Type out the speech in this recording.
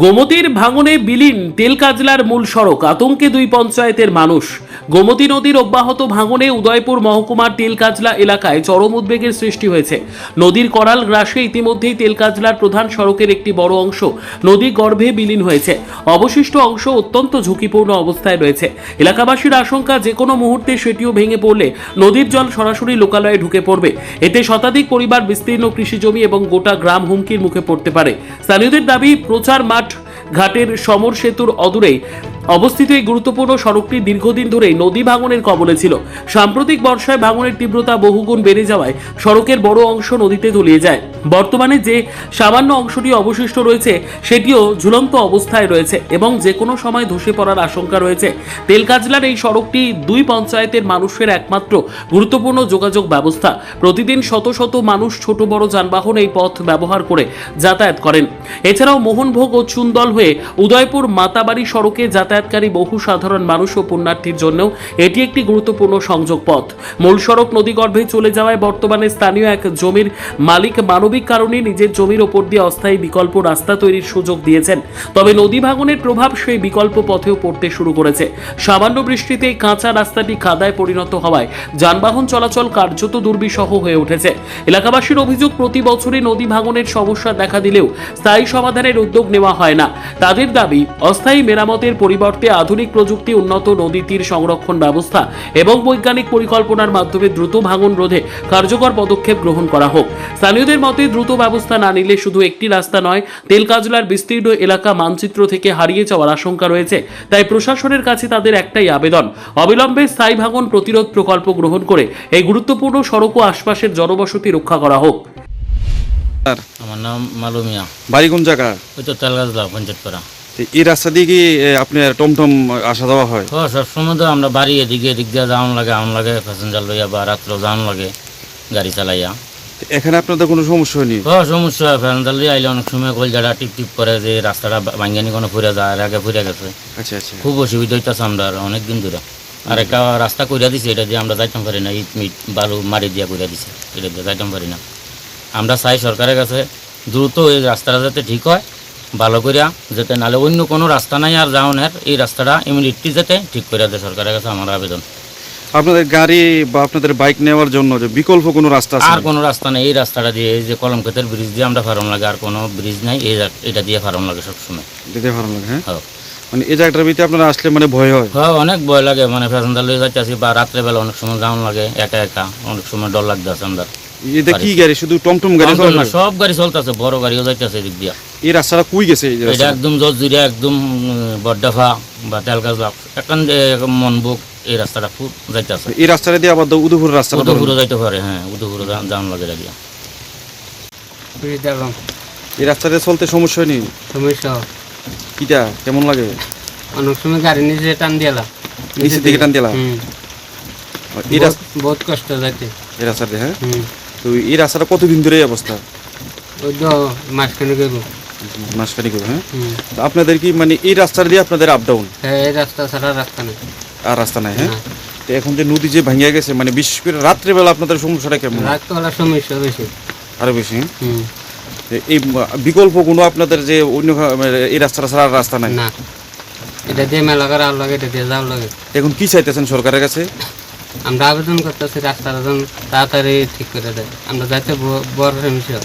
গোমতীর ভাঙনে বিলীন তেলকাজলার মূল সড়ক, আতঙ্কে দুই পঞ্চায়েতের মানুষ। গোমতী নদীর অব্যাহত ভাঙনে উদয়পুর মহকুমার তেলকাজলা এলাকায় চরম উদ্বেগের সৃষ্টি হয়েছে। নদীর করাল গ্রাসে ইতিমধ্যেই তেলকাজলার প্রধান সড়কের একটি বড় অংশ নদী গর্ভে বিলীন হয়েছে। অবশিষ্ট অংশ অত্যন্ত ঝুঁকিপূর্ণ অবস্থায় রয়েছে। এলাকাবাসীর আশঙ্কা যে কোনো মুহূর্তে সেটিও ভেঙে পড়লে নদীর জল সরাসরি লোকালয়ে ঢুকে পড়বে। এতে শতাধিক পরিবার, বিস্তীর্ণ কৃষিজমি এবং গোটা গ্রাম হুমকির মুখে পড়তে পারে। স্থানীয়দের দাবি, প্রচার মাঠ ঘাটের সমর সেতুর অদূরেই অবস্থিত এই গুরুত্বপূর্ণ সড়কটি দীর্ঘদিন ধরেই নদী ভাঙনের কবলে ছিল। সাম্প্রতিক বর্ষায় ভাঙনের তীব্রতা বহুগুণ বেড়ে যাওয়ায় সড়কের বড় অংশ নদীতে তলিয়ে যায়। বর্তমানে যে সামান্য অংশটি অবশিষ্ট রয়েছে সেটিও ঝুলন্ত অবস্থায় রয়েছে এবং যে কোনো সময় ধসে পড়ার আশঙ্কা রয়েছে। তেলকাজলার এই সড়কটি দুই পঞ্চায়েতের মানুষের একমাত্র গুরুত্বপূর্ণ যোগাযোগ ব্যবস্থা। প্রতিদিন শত শত মানুষ ছোট বড় যানবাহন এই পথ ব্যবহার করে যাতায়াত করেন। এছাড়াও মোহনভোগ ও চুন্দল হয়ে উদয়পুর মাতাবাড়ি সড়কে যাতায়াতকারী বহু সাধারণ মানুষ ও পুণ্যার্থীর জন্যও এটি একটি গুরুত্বপূর্ণ সংযোগ পথ। মূল সড়ক নদীগর্ভে চলে যাওয়ায় বর্তমানে স্থানীয় এক জমির মালিক মানবিক কারণে নিজের জমির ওপর দিয়ে অস্থায়ী বিকল্প রাস্তা তৈরির সুযোগ দিয়েছেন। তবে নদী ভাঙনের প্রভাব সেই বিকল্প পথেও পড়তে শুরু করেছে। সামান্য বৃষ্টিতে কাঁচা রাস্তাটি কাদায় পরিণত হওয়ায় যানবাহন চলাচল কার্যত দুর্বিষহ হয়ে উঠেছে। এলাকাবাসীর অভিযোগ, প্রতি বছরই নদী ভাঙনের সমস্যা দেখা দিলেও স্থায়ী সমাধানের উদ্যোগ নেওয়া হয় না। তাদের দাবি, অস্থায়ী মেরামতের পরিবর্তে আধুনিক প্রযুক্তি, উন্নত নদী তীর সংরক্ষণ ব্যবস্থা এবং বৈজ্ঞানিক পরিকল্পনার মাধ্যমে দ্রুত ভাঙন রোধে কার্যকর পদক্ষেপ গ্রহণ করা হোক। স্থানীয়দের মতে, দ্রুত ব্যবস্থা না নিলে শুধু একটি রাস্তা নয়, তেলকাজলার বিস্তীর্ণ এলাকা মানচিত্র থেকে হারিয়ে যাওয়ার আশঙ্কা রয়েছে। তাই প্রশাসনের কাছে তাদের একটাই আবেদন, অবিলম্বে স্থায়ী ভাঙন প্রতিরোধ প্রকল্প গ্রহণ করে এই গুরুত্বপূর্ণ সড়ক ও আশপাশের জনবসতি রক্ষা করা হোক। আমার নাম মালু মিয়া। বাড়ি কোন জায়গা? ওই তো তেলগাছলা পঞ্চায়েত পাড়া। এই রাস্তা দিয়ে কি আপনার টমটম আসা যাওয়া হয়? ও সবসময় তো আমরা বাড়ি এদিক দিয়ে যাওয়ান লাগে প্যাসেঞ্জার লইয়া বা রাত্র যাওয়ান লাগে গাড়ি চালাইয়া। এখানে আপনাদের কোনো সমস্যা হয়নি? ও সমস্যা হয়, প্যাসেঞ্জার লইয়া আইলে অনেক সময় কলজাটা টিপ করে যে রাস্তাটা ভাঙ্গানি কোনো ফুরে যায়, আর আগে ফুরে গেছে। আচ্ছা আচ্ছা। খুব অসুবিধা হইতেছে আমরা অনেক দিন ধরে। আর একটা রাস্তা কইরা দিছে, এটা দিয়ে আমরা যাইতাম পারি না, ইট মিট বালু মারি দিয়া কইরা দিছে, এটা দিয়ে যাইতাম পারি না। আমরা চাই সরকারের কাছে দ্রুত এই রাস্তাটা যাতে ঠিক হয়, ভালো করিয়া, যাতে নাহলে অন্য কোনো রাস্তা নাই আর যাওয়ানের, এই রাস্তাটা ইমিডিয়েটলি যাতে ঠিক করে দেয় সরকারের কাছে আমার আবেদন। আপনাদের গাড়ি বা আপনাদের বাইক নেওয়ার জন্য যে বিকল্প কোনো রাস্তা আছে? আর কোনো রাস্তা নেই, এই রাস্তাটা দিয়ে, এই যে কলমক্ষেতের ব্রিজ দিয়ে আমরা ফার্ম লাগে, আর কোনো ব্রিজ নাই, এটা দিয়ে ফার্ম লাগে সবসময়। দিতে ভালো লাগে। হ্যাঁ, হ্যাঁ মানে এই জায়গাটার ভিতরে আপনারা আসলে মানে ভয় হয়? হ্যাঁ, অনেক ভয় লাগে, মানে প্যাসেঞ্জার লয়ে যাচ্ছে আসি, বা রাত্রেবেলা অনেক সময় যাওয়ান লাগে একা, অনেক সময় ডর লাগতেছে আমরা। এটা কি গাড়ি? শুধু টমটম গাড়ি? সব গাড়ি চলতেছে, বড় গাড়িও যাইতেছে এদিক দিয়া। এই রাস্তাটা কই গেছে? এটা একদম জজজিরা, একদম বড্ডাফা বা তেলগাছলা, এখন মনবুক, এই রাস্তাটা খুব যাইতেছে। এই রাস্তাটা দিয়ে আবার উদয়পুর রাস্তা? উদয়পুরে যাইতে পারে, হ্যাঁ, উদয়পুরে যাওয়ান লাগে গিয়া। এই রাস্তাটা চলতে সমস্যা হয়নি? সমস্যা কিটা কেমন লাগে? অনেক সময় গাড়ি নিজে টান দিয়ালা, নিচের দিকে টান দিলা? এই রাস্তা বহুত কষ্ট যাইতে এই রাস্তা দিয়ে। হ্যাঁ, তো এই রাস্তাটা কতদিন ধরে এই অবস্থা? ওই তো মাঝখানে গেল মাসখানি করে। হ্যাঁ, তো আপনাদের কি মানে এই রাস্তাটা দিয়ে আপনাদের আপ ডাউন? হ্যাঁ, এই রাস্তা ছাড়া রাস্তা নেই। আর রাস্তা নাই? হ্যাঁ, তো এখন যে নদী যে ভাঙিয়া গেছে, মানে বিশেষ করে রাত্রেবেলা আপনাদের সমস্যাটা কেমন? রাতবেলা সমস্যা বেশি, আরো বেশি। এই বিকল্প কোনো আপনাদের যে অন্য এই রাস্তাটা ছাড়া আর রাস্তা নাই? না, এটা দিয়ে মেলা করে আলো লাগে, এটা দিয়ে যাওয়া লাগে। এখন কি চাইতেছেন সরকারের কাছে? আমরা আবেদন করতেছি রাস্তাটা যেন তাড়াতাড়ি ঠিক করে দেয়, আমরা যাইতে বড় সমস্যা।